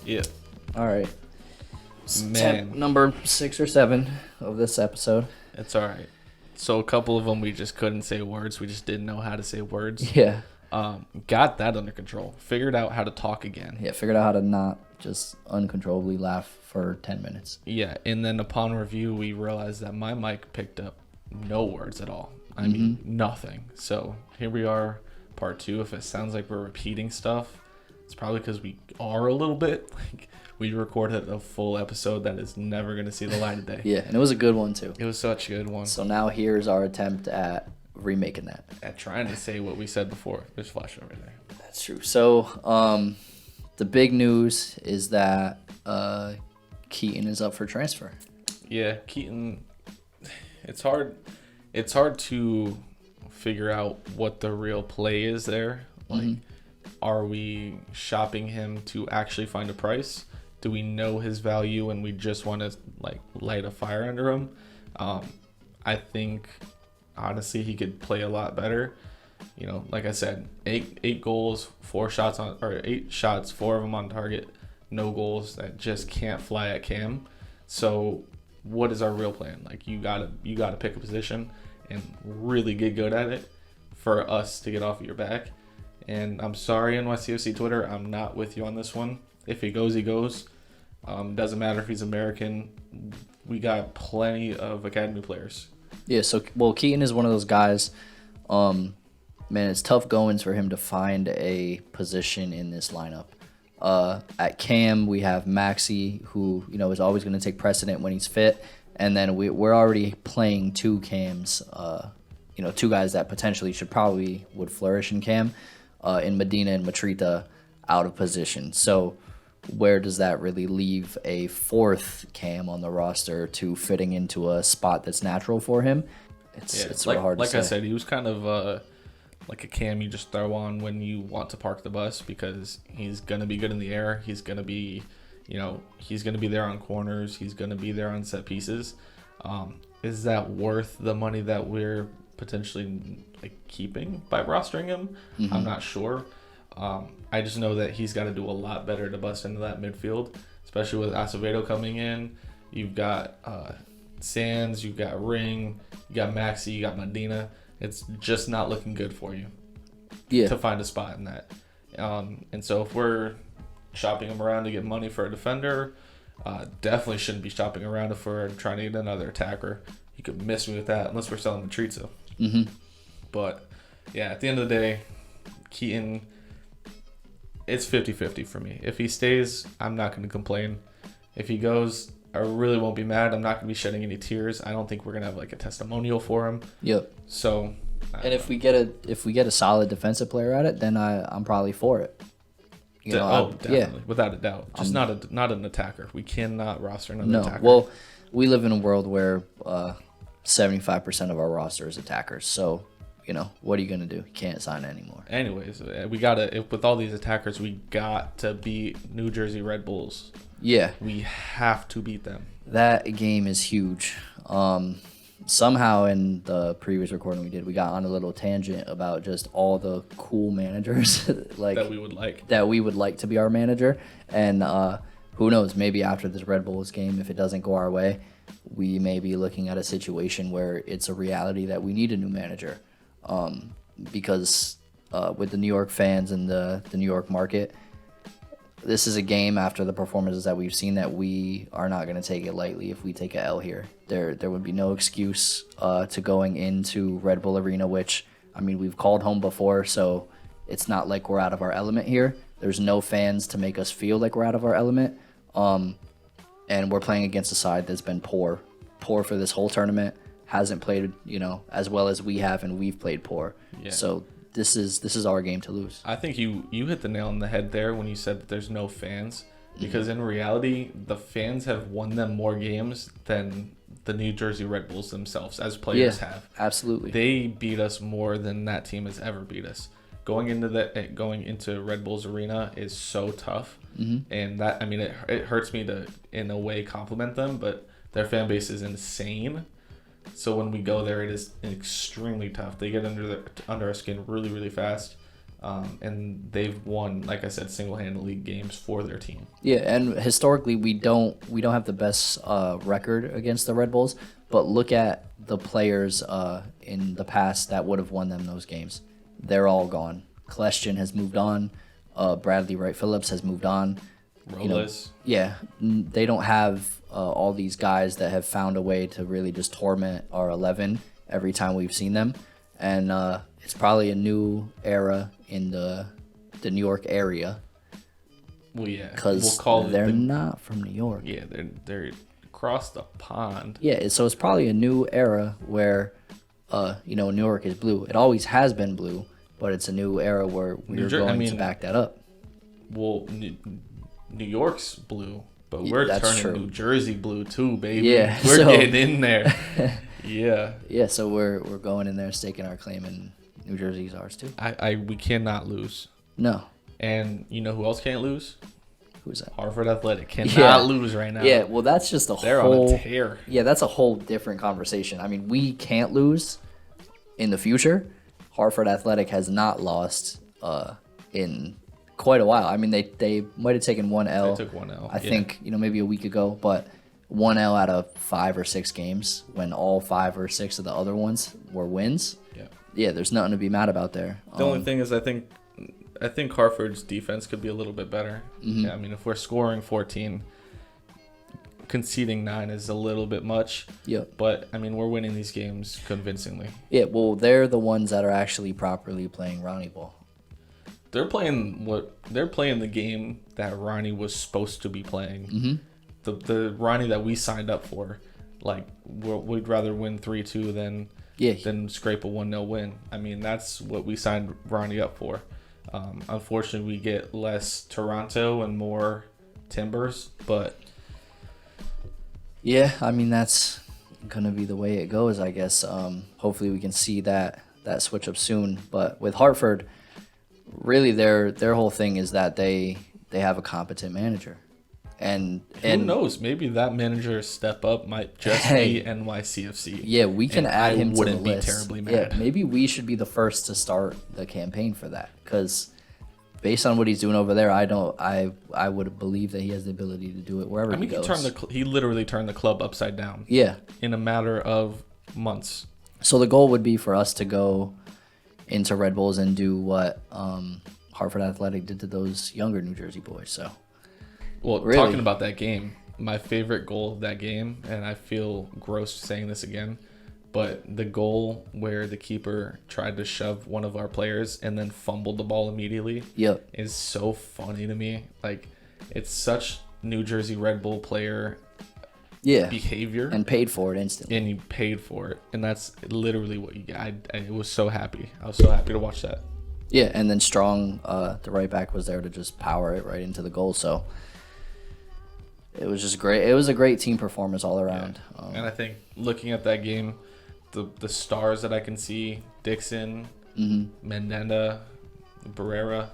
Yeah. All right. Man. Number 6 or 7 of this episode. It's all right. So a couple of them we just couldn't say words. We just didn't know how to say words. Yeah. Got that under control. Figured out how to talk again. Yeah, figured out how to not just uncontrollably laugh for 10 minutes. Yeah, and then upon review, we realized that my mic picked up no words at all. I mean, nothing. So here we are, part 2. If it sounds like we're repeating stuff, it's probably because we are a little bit. Like, we recorded a full episode that is never going to see the light of day. Yeah, and it was a good one, too. It was such a good one. So now here's our attempt at remaking that. At trying to say what we said before. There's flash over there. That's true. So the big news is that Keaton is up for transfer. Yeah, Keaton, it's hard to figure out what the real play is there. Like, are we shopping him to actually find a price? Do we know his value and we just want to like light a fire under him? I think honestly he could play a lot better. You know, like I said, eight goals, 8 shots, 4 of them on target, no goals. That just can't fly at Cam. So what is our real plan? Like, you gotta pick a position and really get good at it for us to get off of your back. And I'm sorry, NYCFC Twitter, I'm not with you on this one. If he goes, he goes. Doesn't matter if he's American. We got plenty of academy players. Yeah, so, well, Keaton is one of those guys, man, it's tough goings for him to find a position in this lineup. At Cam, we have Maxi, who, you know, is always going to take precedent when he's fit. And then we're already playing 2 Cams, 2 guys that potentially would flourish in Cam, in Medina and Matrita out of position. So where does that really leave a 4th Cam on the roster to fitting into a spot that's natural for him? It's like, hard to say. Like I said, he was kind of like a Cam you just throw on when you want to park the bus, because he's going to be good in the air. He's going to be, he's going to be there on corners. He's going to be there on set pieces. Is that worth the money that we're potentially keeping by rostering him? I'm not sure. I just know that he's got to do a lot better to bust into that midfield, especially with Acevedo coming in. You've got Sands, you've got Ring, you got Maxi, you got Medina. It's just not looking good for you to find a spot in that. And so if we're shopping him around to get money for a defender, definitely shouldn't be shopping around if we're trying to get another attacker. You could miss me with that unless we're selling Matrizo. But, yeah, at the end of the day, Keaton, it's 50-50 for me. If he stays, I'm not going to complain. If he goes, I really won't be mad. I'm not going to be shedding any tears. I don't think we're going to have a testimonial for him. Yep. So, and if we get a solid defensive player at it, then I'm probably for it. Definitely, without a doubt. Just not an attacker. We cannot roster another attacker. Well, we live in a world where 75% of our roster is attackers. So, what are you gonna do? You can't sign anymore. Anyways, with all these attackers, we got to beat New Jersey Red Bulls. Yeah, we have to beat them. That game is huge. Somehow in the previous recording we did, we got on a little tangent about just all the cool managers that we would like to be our manager. And who knows, maybe after this Red Bulls game, if it doesn't go our way, we may be looking at a situation where it's a reality that we need a new manager. Because with the New York fans and the New York market, this is a game after the performances that we've seen that we are not going to take it lightly if we take a L here. There would be no excuse to going into Red Bull Arena, which, we've called home before, so it's not like we're out of our element here. There's no fans to make us feel like we're out of our element. And we're playing against a side that's been poor for this whole tournament, hasn't played, as well as we have, and we've played poor. Yeah. So this is our game to lose. I think you hit the nail on the head there when you said that there's no fans, because in reality, the fans have won them more games than the New Jersey Red Bulls themselves as players have. Absolutely. They beat us more than that team has ever beat us. Going into Red Bulls Arena is so tough, and that it hurts me to in a way compliment them, but their fan base is insane. So when we go there, it is extremely tough. They get under our skin really, really fast. And they've won, like I said, single-handedly games for their team. Yeah, and historically we don't have the best record against the Red Bulls, but look at the players in the past that would have won them those games. They're all gone. Kleshtin has moved on. Bradley Wright Phillips has moved on. Robles. They don't have all these guys that have found a way to really just torment our 11 every time we've seen them. And it's probably a new era in the New York area. Well, yeah. Because they're not from New York. Yeah, they're across the pond. Yeah, so it's probably a new era where, New York is blue. It always has been blue, but it's a new era where we're going to back that up. Well, New York's blue, but we're turning New Jersey blue too, baby. Yeah, we're getting in there. Yeah. Yeah, so we're going in there staking our claim, and New Jersey's ours too. We cannot lose. No. And you know who else can't lose? Who's that? Hartford Athletic cannot lose right now. Yeah, well, that's just They're on a tear. Yeah, that's a whole different conversation. I mean, we can't lose in the future. Hartford Athletic has not lost in quite a while. I mean, they might have taken one L. They took one L. I think, maybe a week ago, but one L out of 5 or 6 games when all 5 or 6 of the other ones were wins. Yeah, there's nothing to be mad about there. The only thing is I think Hartford's defense could be a little bit better. Mm-hmm. Yeah, I mean, if we're scoring 14, conceding 9 is a little bit much. Yep. But I mean, we're winning these games convincingly. Yeah, well, they're the ones that are actually properly playing Ronnie ball. They're playing the game that Ronnie was supposed to be playing. Mm-hmm. The Ronnie that we signed up for. Like, we'd rather win 3-2 than scrape a 1-0 win. I mean, that's what we signed Ronnie up for. Unfortunately, we get less Toronto and more Timbers, but yeah, I mean, that's gonna be the way it goes, I guess. Hopefully we can see that switch up soon. But with Hartford, really their whole thing is that they have a competent manager. And who knows? Maybe that manager's step up might just be NYCFC. Yeah, we can add him to the list. I wouldn't be terribly mad. Yeah, maybe we should be the first to start the campaign for that, because based on what he's doing over there, I would believe that he has the ability to do it wherever he goes. He literally turned the club upside down. Yeah, in a matter of months. So the goal would be for us to go into Red Bulls and do what Hartford Athletic did to those younger New Jersey boys. So. Well, really, talking about that game, my favorite goal of that game, and I feel gross saying this again, but the goal where the keeper tried to shove one of our players and then fumbled the ball immediately is so funny to me. Like, it's such New Jersey Red Bull player behavior. And paid for it instantly. And you paid for it. And that's literally what you got. I was so happy. I was so happy to watch that. Yeah, and then Strong, the right back, was there to just power it right into the goal. So it was just great. It was a great team performance all around. Yeah. And I think looking at that game, the stars that I can see, Dixon, Maaannnnnn, Barrera,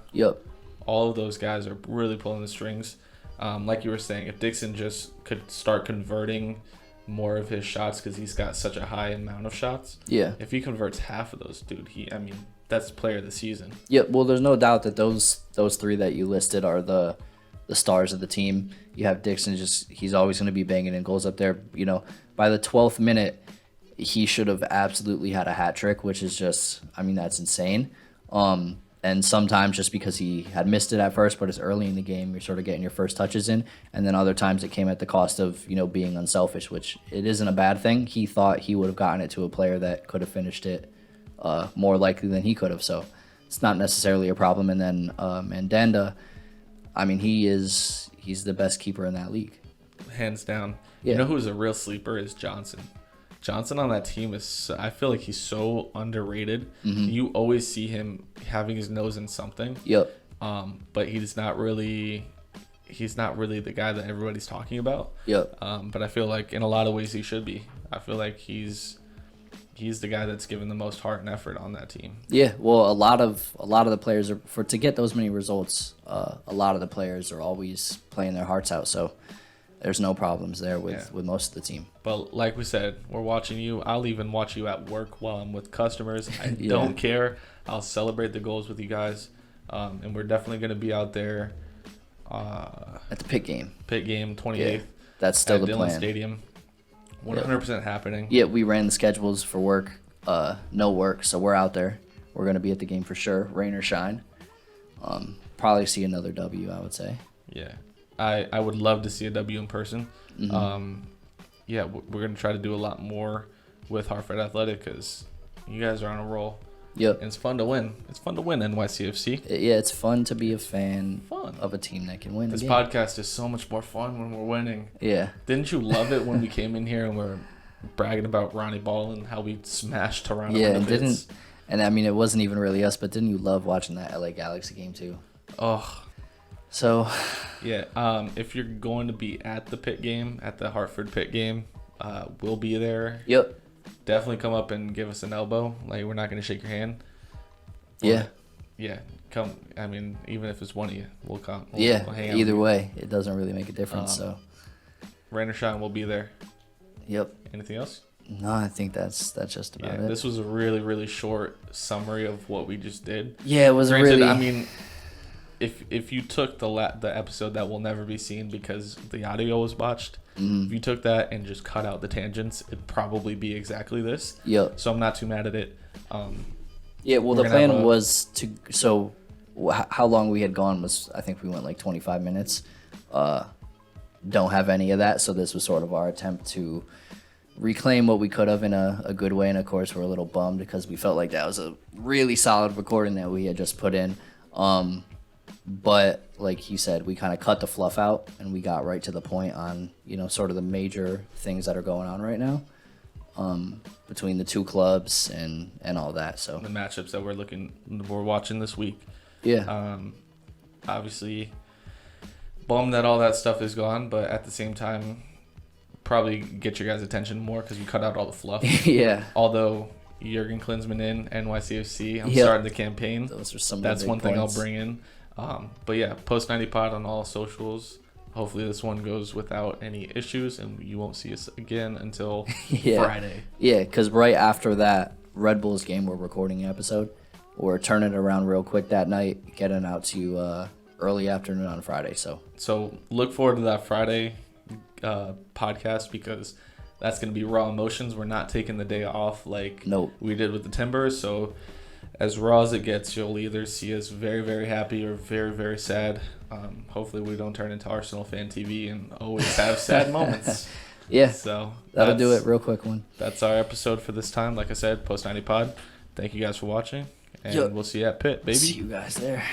all of those guys are really pulling the strings. Like you were saying, if Dixon just could start converting more of his shots, because he's got such a high amount of shots. Yeah. If he converts half of those, dude, that's player of the season. Yeah, well, there's no doubt that those 3 that you listed are the stars of the team. You have Dixon, he's always going to be banging in goals up there. By the 12th minute, he should have absolutely had a hat trick, which is just, that's insane. And sometimes just because he had missed it at first, but it's early in the game, you're sort of getting your first touches in. And then other times it came at the cost of, being unselfish, which it isn't a bad thing. He thought he would have gotten it to a player that could have finished it more likely than he could have. So it's not necessarily a problem. And then Maaannnnnn, he's the best keeper in that league. Hands down. Yeah. You know who's a real sleeper is Johnson. Johnson on that team I feel like he's so underrated. Mm-hmm. You always see him having his nose in something. Yep. But he's not really the guy that everybody's talking about. Yep. But I feel like in a lot of ways he should be. I feel like he's the guy that's given the most heart and effort on that team. Yeah, well, a lot of the players to get those many results. A lot of the players are always playing their hearts out. So there's no problems there with most of the team. But like we said, we're watching you. I'll even watch you at work while I'm with customers. I don't care. I'll celebrate the goals with you guys. And we're definitely going to be out there at the pit game. 28th. Yeah, that's still the Dillon plan. Stadium. 100% happening. Yeah, we ran the schedules for work. No work, so we're out there. We're going to be at the game for sure, rain or shine. Probably see another W, I would say. Yeah. I would love to see a W in person. Mm-hmm. Yeah, we're going to try to do a lot more with Hartford Athletic because you guys are on a roll. Yep. And it's fun to win. It's fun to win NYCFC. Yeah, it's fun to be a fan of a team that can win. This podcast is so much more fun when we're winning. Yeah. Didn't you love it when we came in here and we're bragging about Ronnie Ball and how we smashed Toronto? Yeah, and I mean, it wasn't even really us, but didn't you love watching that LA Galaxy game too? Oh. So. Yeah, if you're going to be at the pit game, at the Hartford pit game, we'll be there. Yep. Definitely come up and give us an elbow. Like, we're not going to shake your hand. Yeah. Yeah, come. I mean, even if it's one of you, we'll come. We'll hang out either way, it doesn't really make a difference. So. Rain or shine, we'll be there. Yep. Anything else? No, I think that's just about it. This was a really, really short summary of what we just did. Yeah, it was Granted, really. I mean, if you took the episode that will never be seen because the audio was botched, if you took that and just cut out the tangents, it'd probably be exactly this. Yep. So I'm not too mad at it. Yeah, well, the plan was to. So, how long we had gone was, I think we went like 25 minutes. Don't have any of that, so this was sort of our attempt to reclaim what we could have in a good way. And of course, we're a little bummed because we felt like that was a really solid recording that we had just put in. But like you said, we kind of cut the fluff out and we got right to the point on, sort of the major things that are going on right now between the two clubs and all that. So the matchups that we're watching this week. Yeah. Obviously bummed that all that stuff is gone, but at the same time, probably get your guys' attention more because we cut out all the fluff. Yeah. Although Jurgen Klinsmann in NYCFC, I'm starting the campaign. Those are some. That's of the big one thing points. I'll bring in. But yeah, Post 90 Pod on all socials. Hopefully this one goes without any issues and you won't see us again until Friday. Yeah, because right after that Red Bulls game, we're recording an episode. We're turning it around real quick that night, getting out to you early afternoon on Friday. So look forward to that Friday podcast because that's going to be raw emotions. We're not taking the day off like we did with the Timbers. So as raw as it gets, you'll either see us very, very happy or very, very sad. Hopefully we don't turn into Arsenal Fan TV and always have sad moments. Yeah, so that'll do it. Real quick one. That's our episode for this time. Like I said, Post 90 Pod. Thank you guys for watching, and we'll see you at Pitt, baby. See you guys there.